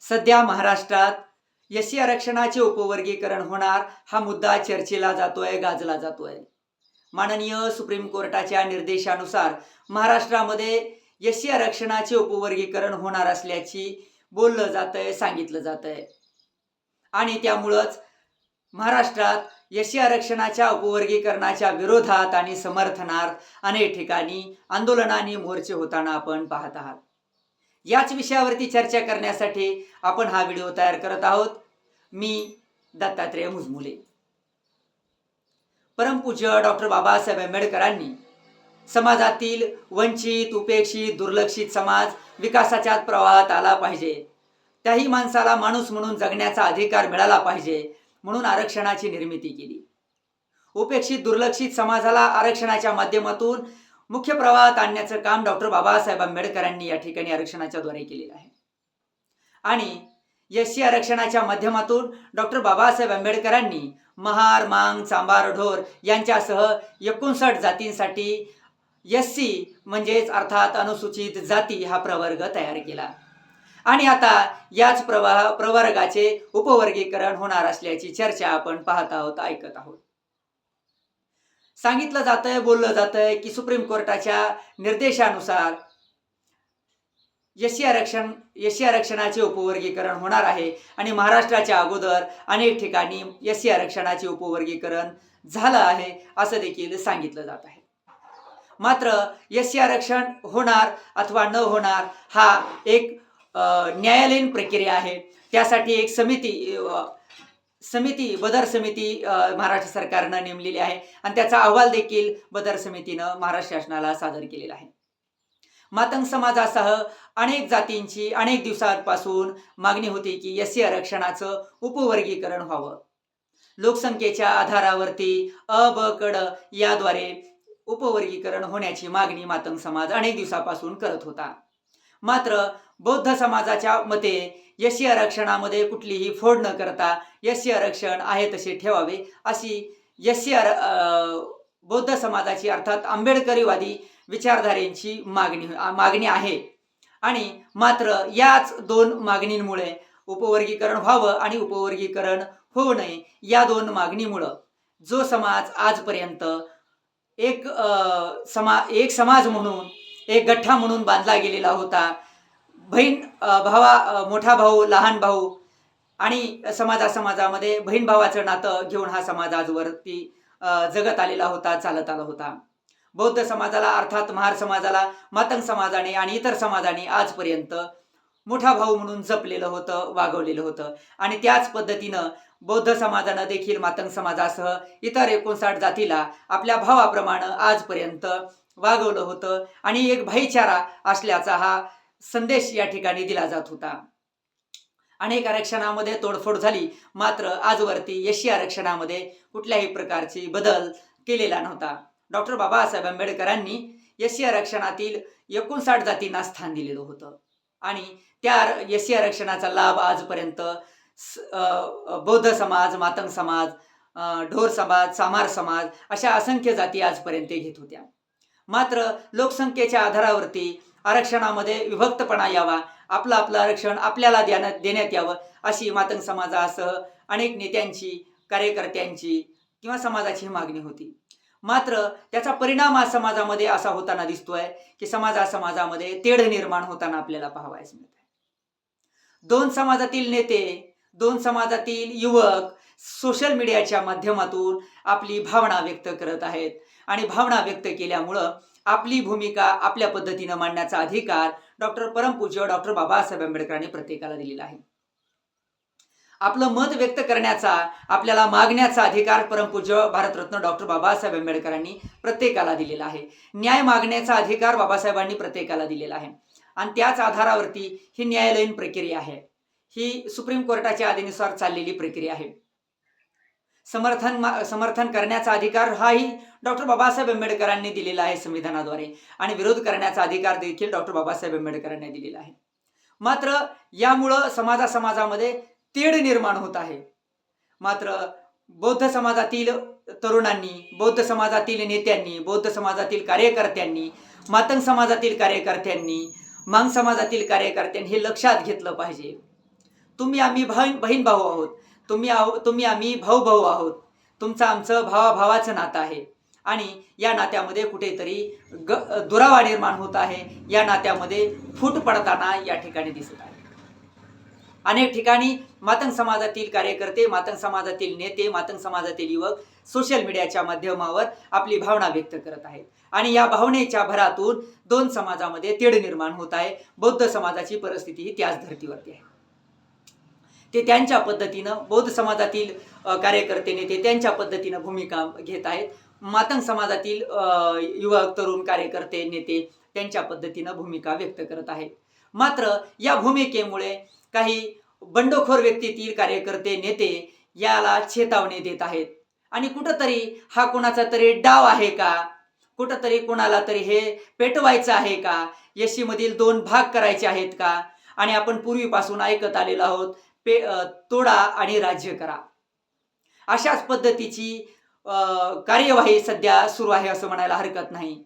सध्या महाराष्ट्रात एससी आरक्षणाचे उपवर्गीकरण होणार हा मुद्दा चर्चेला जातोय, गाजला जातोय. माननीय सुप्रीम कोर्टाच्या निर्देशानुसार महाराष्ट्रामध्ये एससी आरक्षणाचे उपवर्गीकरण होणार असल्याची बोललं जातंय, सांगितलं जातंय. आणि त्यामुळंच महाराष्ट्रात एससी आरक्षणाच्या उपवर्गीकरणाच्या विरोधात आणि समर्थनार्थ अनेक ठिकाणी आंदोलनाने मोर्चे होताना आपण पाहत आहात. याच विषयावरती चर्चा करण्यासाठी आपण हा व्हिडिओ तयार करत आहोत. मी दत्तात्रेय मुजमुले. परमपूज्य डॉक्टर बाबासाहेब आंबेडकरांनी समाजातील वंचित, उपेक्षित, दुर्लक्षित समाज विकासाच्या प्रवाहात आला पाहिजे, त्याही माणसाला माणूस म्हणून जगण्याचा अधिकार मिळाला पाहिजे म्हणून आरक्षणाची निर्मिती केली. उपेक्षित, दुर्लक्षित समाजाला आरक्षणाच्या माध्यमातून मुख्य प्रवाहात आणण्याचं काम डॉक्टर बाबासाहेब आंबेडकरांनी या ठिकाणी आरक्षणाच्या द्वारे केलेलं आहे. आणि एससी आरक्षणाच्या माध्यमातून डॉक्टर बाबासाहेब आंबेडकरांनी महार, मांग, चांभार, ढोर यांच्यासह 59 जातींसाठी एससी म्हणजेच अर्थात अनुसूचित जाती हा प्रवर्ग तयार केला. आणि आता याच प्रवर्गाचे उपवर्गीकरण होणार असल्याची चर्चा आपण पाहत आहोत, ऐकत आहोत. सांगितलं जातंय, बोललं जातंय की सुप्रीम कोर्टाच्या निर्देशानुसार एससी आरक्षणाचे उपवर्गीकरण होणार आहे आणि महाराष्ट्राच्या अगोदर अनेक ठिकाणी एससी आरक्षणाचे उपवर्गीकरण झालं आहे असं देखील सांगितलं जात आहे. मात्र एससी आरक्षण होणार अथवा न होणार हा एक न्यायालयीन प्रक्रिया आहे. त्यासाठी एक बदर समिती महाराष्ट्र सरकारनं नेमलेली आहे आणि त्याचा अहवाल देखील बदर समितीनं महाराष्ट्र शासनाला सादर केलेला आहे. मातंग समाजासह अनेक जातींची अनेक दिवसांपासून मागणी होती की एससी आरक्षणाचं उपवर्गीकरण व्हावं. लोकसंख्येच्या आधारावरती अ, ब, क, ड याद्वारे उपवर्गीकरण होण्याची मागणी मातंग समाज अनेक दिवसापासून करत होता. मात्र बौद्ध समाजाच्या मते एससी आरक्षणामध्ये कुठलीही फोड न करता एससी आरक्षण आहे तसे ठेवावे अशी बौद्ध समाजाची अर्थात आंबेडकरीवादी विचारधारेची मागणी आहे. आणि मात्र याच दोन मागणींमुळे उपवर्गीकरण व्हावं आणि उपवर्गीकरण होऊ नये या दोन मागणीमुळं जो समाज आजपर्यंत एक समाज म्हणून, एक गठ्ठा म्हणून बांधला गेलेला होता, बहीण मोठा भाऊ, लहान भाऊ आणि समाजामध्ये बहीण भावाचं नातं घेऊन हा समाज आजवरती जगत आलेला होता, चालत आला होता. बौद्ध समाजाला अर्थात महार समाजाला मातंग समाजाने आणि इतर समाजाने आजपर्यंत मोठा भाऊ म्हणून जपलेलं होतं, वागवलेलं होतं. आणि त्याच पद्धतीनं बौद्ध समाजानं देखील मातंग समाजासह इतर 59 जातीला आपल्या भावाप्रमाणे आजपर्यंत वागवलं होतं आणि एक भाईचारा असल्याचा हा संदेश या ठिकाणी दिला जात होता. अनेक आरक्षणामध्ये तोडफोड झाली, मात्र आजवरती एससी आरक्षणामध्ये कुठल्याही प्रकारची बदल केलेला नव्हता. डॉक्टर बाबासाहेब आंबेडकरांनी एससी आरक्षणातील 59 जातींना स्थान दिलेलं होतं आणि त्या एससी आरक्षणाचा लाभ आजपर्यंत बौद्ध समाज, मातंग समाज, ढोर समाज, चामार समाज अशा असंख्य जाती आजपर्यंत घेत होत्या. मात्र लोकसंख्येच्या आधारावरती आरक्षणामध्ये विभक्तपणा यावा, आपलं आरक्षण आपल्याला देण्यात यावं अशी मातंग समाजासह अनेक नेत्यांची, कार्यकर्त्यांची किंवा समाजाची मागणी होती. मात्र त्याचा परिणाम आज समाजामध्ये असा होताना दिसतोय की समाजामध्ये तेढ निर्माण होताना आपल्याला पाहावयास मिळत आहे. दोन समाजातील नेते, दोन समाजातील युवक सोशल मीडियाच्या माध्यमातून आपली भावना व्यक्त करत आहेत आणि भावना व्यक्त केल्यामुळं आपली भूमिका आपल्या पद्धतीनं मांडण्याचा अधिकार परमपूज्य डॉक्टर बाबासाहेब आंबेडकरांनी प्रत्येकाला दिलेला आहे. आपलं मत व्यक्त करण्याचा, आपल्याला मागण्याचा अधिकार परमपूज्य भारतरत्न डॉक्टर बाबासाहेब आंबेडकरांनी प्रत्येकाला दिलेला आहे. न्याय मागण्याचा अधिकार बाबासाहेबांनी प्रत्येकाला दिलेला आहे आणि त्याच आधारावरती ही न्यायालयीन प्रक्रिया आहे. ही सुप्रीम कोर्टाच्या आदेशानुसार चाललेली प्रक्रिया आहे. समर्थन करण्याचा अधिकार हाही डॉक्टर बाबासाहेब आंबेडकरांनी दिलेला आहे संविधानाद्वारे आणि विरोध करण्याचा अधिकार देखील डॉक्टर बाबासाहेब आंबेडकरांनी दिलेला आहे. मात्र यामुळं समाजामध्ये तेढ निर्माण होत आहे. मात्र बौद्ध समाजातील तरुणांनी, बौद्ध समाजातील नेत्यांनी, बौद्ध समाजातील कार्यकर्त्यांनी, मातंग समाजातील कार्यकर्त्यांनी, मांग समाजातील कार्यकर्त्यांनी हे लक्षात घेतलं पाहिजे. तुम्ही आम्ही बहीण भाऊ आहोत. तुम्ही आम्ही भाऊ भाऊ आहोत. तुमचं आमचं भावाभावाचं नातं आहे आणि या नात्यामध्ये कुठेतरी दुरावा निर्माण होत आहे. या नात्यामध्ये फूट पडताना या ठिकाणी दिसत आहे. अनेक ठिकाणी मातंग समाजातील कार्यकर्ते, मातंग समाजातील नेते, मातंग समाजातील युवक सोशल मीडियाच्या माध्यमावर आपली भावना व्यक्त करत आहेत आणि या भावनेच्या भरातून दोन समाजामध्ये तेढ निर्माण होत आहे. बौद्ध समाजाची परिस्थिती ही त्याच धर्तीवरती आहे. ते त्यांच्या पद्धतीनं, बौद्ध समाजातील कार्यकर्ते नेते त्यांच्या पद्धतीनं भूमिका घेत आहेत. मातंग समाजातील युवक, तरुण, कार्यकर्ते, नेते त्यांच्या पद्धतीनं भूमिका व्यक्त करत आहेत. मात्र या भूमिकेमुळे काही बंडखोर व्यक्तीतील कार्यकर्ते, नेते याला चेतावणी देत आहेत आणि कुठंतरी हा कोणाचा तरी डाव आहे का, कुठंतरी कोणाला तरी हे पेटवायचं आहे का, यशीमधील 2 भाग करायचे आहेत का. आणि आपण पूर्वीपासून ऐकत आलेलो आहोत, तोडा आणि राज्य करा. अशाच पद्धतीची कार्यवाही सध्या सुरू आहे असं म्हणायला हरकत नाही.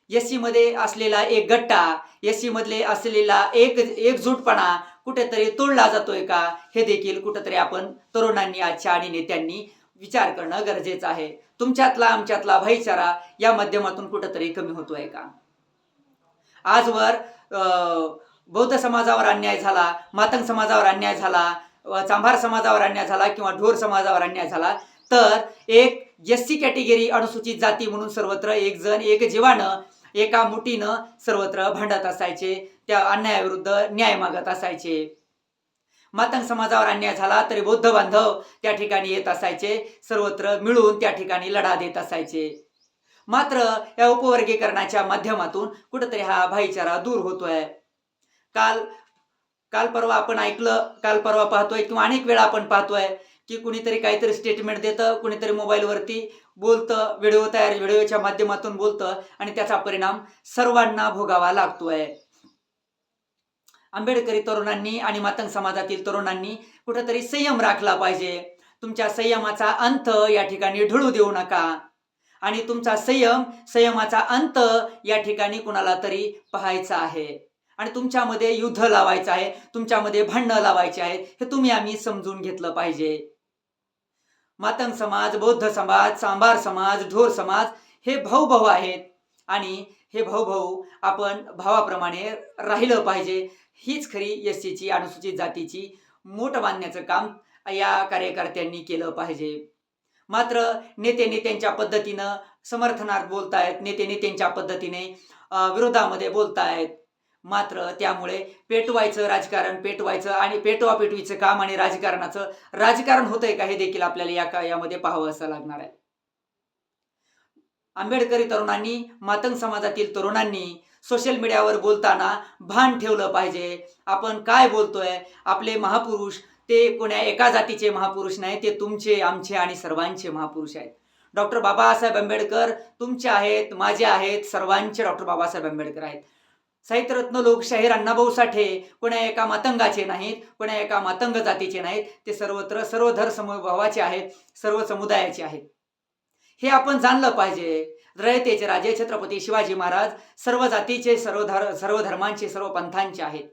एससीमध्ये असलेला एक गट्टा, एससीमधले असलेला एकजूटपणा कुठेतरी तोडला जातोय का, हे देखील कुठेतरी आपण तरुणांनी आजच्या आणि नेत्यांनी विचार करणं गरजेचं आहे. तुमच्यातला आमच्यातला भाईचारा या माध्यमातून कुठेतरी कमी होतोय का. आजवर बौद्ध समाजावर अन्याय झाला, मातंग समाजावर अन्याय झाला, चांभार समाजावर अन्याय झाला किंवा ढोर समाजावर अन्याय झाला तर एक एससी कॅटेगरी अनुसूचित जाती म्हणून सर्वत्र एक जण एक जीवानं एका मुठीनं सर्वत्र भांडत असायचे, त्या अन्यायाविरुद्ध न्याय मागत असायचे. मातंग समाजावर अन्याय झाला तरी बौद्ध बांधव त्या ठिकाणी येत असायचे, सर्वत्र मिळून त्या ठिकाणी लढा देत असायचे. मात्र या उपवर्गीकरणाच्या माध्यमातून कुठेतरी हा भाईचारा दूर होतोय. काल परवा आपण ऐकलं, काल परवा पाहतोय किंवा अनेक वेळा आपण पाहतोय की कुणीतरी काहीतरी स्टेटमेंट देतं, कुणीतरी मोबाईलवरती बोलतं, व्हिडिओच्या माध्यमातून बोलतं आणि त्याचा परिणाम सर्वांना भोगावा लागतोय. आंबेडकरी तरुणांनी आणि मातंग समाजातील तरुणांनी कुठेतरी संयम राखला पाहिजे. तुमच्या संयमाचा अंत या ठिकाणी ढळू देऊ नका आणि तुमचा संयमाचा अंत या ठिकाणी कुणाला तरी पाहायचा आहे आणि तुमच्यामध्ये युद्ध लावायचं आहे, तुमच्यामध्ये भांडणं लावायचे आहेत, हे तुम्ही आम्ही समजून घेतलं पाहिजे. मातंग समाज, बौद्ध समाज, चांभार समाज, ढोर समाज हे भाऊ आहेत आणि हे भाऊ आपण भावाप्रमाणे राहिलं पाहिजे. हीच खरी एससीची, अनुसूचित जातीची मोठ बांधण्याचं काम या कार्यकर्त्यांनी केलं पाहिजे. मात्र नेते त्यांच्या पद्धतीनं समर्थनार्थ बोलतायत, नेते त्यांच्या पद्धतीने विरोधामध्ये बोलतायत. मात्र त्यामुळे पेटवायचं आणि पेटवापेटवीचं काम आणि राजकारण होतंय का हे देखील आपल्याला यामध्ये पाहावं असं लागणार आहे. आंबेडकरी तरुणांनी, मातंग समाजातील तरुणांनी सोशल मीडियावर बोलताना भान ठेवलं पाहिजे. आपण काय बोलतोय, आपले महापुरुष ते कोण्या एका जातीचे महापुरुष नाही, ते तुमचे, आमचे आणि सर्वांचे महापुरुष आहेत. डॉक्टर बाबासाहेब आंबेडकर तुमचे आहेत, माझे आहेत, सर्वांचे डॉक्टर बाबासाहेब आंबेडकर आहेत. साहित्यरत्न लोकशाहीर अण्णाभाऊ साठे कोण्या एका मातंगाचे नाहीत, कोण्या एका मातंग जातीचे नाहीत, ते सर्वत्र सर्व समभावाचे आहेत, सर्व समुदायाचे आहेत. हे आपण जाणलं पाहिजे. रयतेचे राजे छत्रपती शिवाजी महाराज सर्व जातीचे, सर्व धर्मांचे, सर्व पंथांचे आहेत.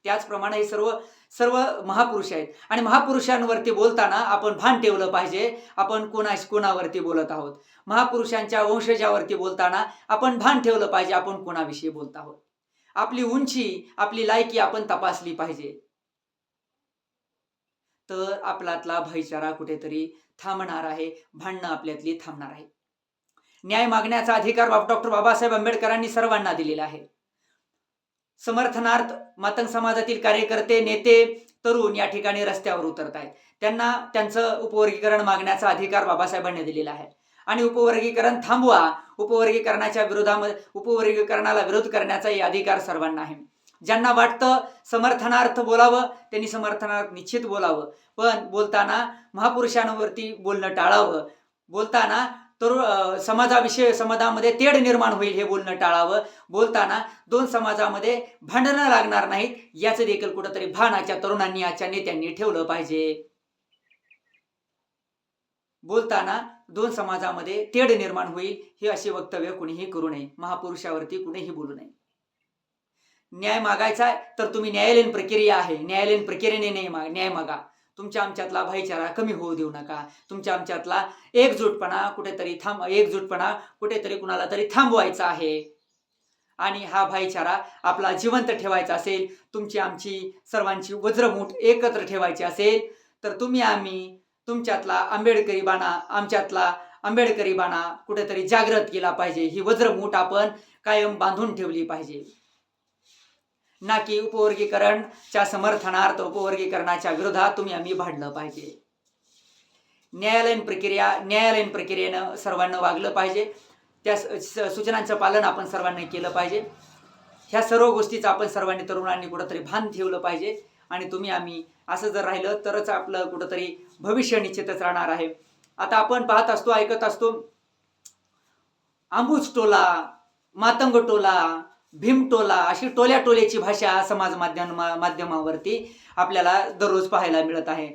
त्याचप्रमाणे हे सर्व महापुरुष आहेत आणि महापुरुषांवरती बोलताना आपण भान ठेवलं पाहिजे, आपण कोणावरती बोलत आहोत. महापुरुषांच्या वंशजावरती बोलताना आपण भान ठेवलं पाहिजे, आपण कोणाविषयी बोलत आहोत. आपली उंची, आपली लायकी आपण तपासली पाहिजे. तर आपल्यातला भाईचारा कुठेतरी थांबणार आहे, भांडणं आपल्यातली थांबणार आहे. न्याय मागण्याचा अधिकार डॉक्टर बाबासाहेब आंबेडकरांनी सर्वांना दिलेला आहे. समर्थनार्थ मातंग समाजातील कार्यकर्ते, नेते, तरुण या ठिकाणी रस्त्यावर उतरत आहेत. त्यांना त्यांचं उपवर्गीकरण मागण्याचा अधिकार बाबासाहेबांनी दिलेला आहे आणि उपवर्गीकरण थांबवा, उपवर्गीकरणाला विरोध करण्याचाही अधिकार सर्वांना आहे. ज्यांना वाटतं समर्थनार्थ बोलावं त्यांनी समर्थनार्थ निश्चित बोलावं, पण बोलताना महापुरुषांवरती बोलणं टाळावं. बोलताना समाजामध्ये तेढ निर्माण होईल हे बोलणं टाळावं. बोलताना 2 समाजामध्ये भांडणं लागणार नाहीत याचं देखील कुठंतरी भान आजच्या तरुणांनी, आजच्या नेत्यांनी ठेवलं पाहिजे. बोलताना 2 समाजामध्ये तेढ निर्माण होईल हे असे वक्तव्य कुणीही करू नये, महापुरुषावरती कुणीही बोलू नये. न्याय मागायचा आहे तर तुम्ही न्यायालयीन प्रक्रिया आहे, न्यायालयीन प्रक्रियेने न्याय मागा. तुमच्या आमच्यातला भाईचारा कमी होऊ देऊ नका. तुमच्या आमच्यातला एकजूटपणा कुठेतरी कुणाला तरी थांबवायचा आहे. आणि हा भाईचारा आपला जिवंत ठेवायचा असेल, तुमची आमची सर्वांची वज्रमूठ एकत्र ठेवायची असेल, तर तुम्ही आम्ही तुमच्यातला आंबेडकरी बाणा, आमच्यातला आंबेडकरी बाणा कुठेतरी जागृत केला पाहिजे. ही वज्रमूठ आपण कायम बांधून ठेवली पाहिजे, ना की उपवर्गीकरणच्या समर्थनार्थ उपवर्गीकरणाच्या विरोधात तुम्ही आम्ही भांडलं पाहिजे. न्यायालयीन प्रक्रियेनं सर्वांना वागलं पाहिजे. त्या सूचनांचं पालन आपण सर्वांनी केलं पाहिजे. ह्या सर्व गोष्टीचं आपण सर्वांनी तरुणांनी कुठंतरी भान ठेवलं पाहिजे. आणि तुम्ही आम्ही असं जर राहिलं तरच आपलं कुठंतरी भविष्य निश्चितच राहणार आहे. आता आपण पाहत असतो, ऐकत असतो, आंबूज टोला, मातंग टोला, भीम टोला, अशी टोल्या टोल्याची भाषा समाज माध्यमावरती आपल्याला दररोज पाहायला मिळत आहे.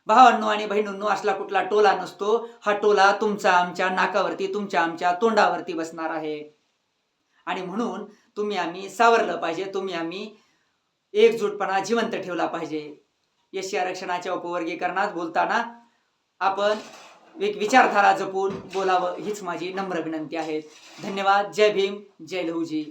भावांनो आणि बहिणींनो, असला कुठला टोला नसतो. हा टोला तुमचा आमच्या नाकावरती, तुमच्या आमच्या तोंडावरती बसणार आहे. आणि म्हणून तुम्ही आम्ही सावरलं पाहिजे, तुम्ही आम्ही एकजूटपणा जिवंत ठेवला पाहिजे. एससी आरक्षणाच्या उपवर्गीकरणात बोलताना आपण एक विचारधारा जपून बोलावं हीच माझी नम्र विनंती आहे. धन्यवाद. जय भीम, जय लहुजी.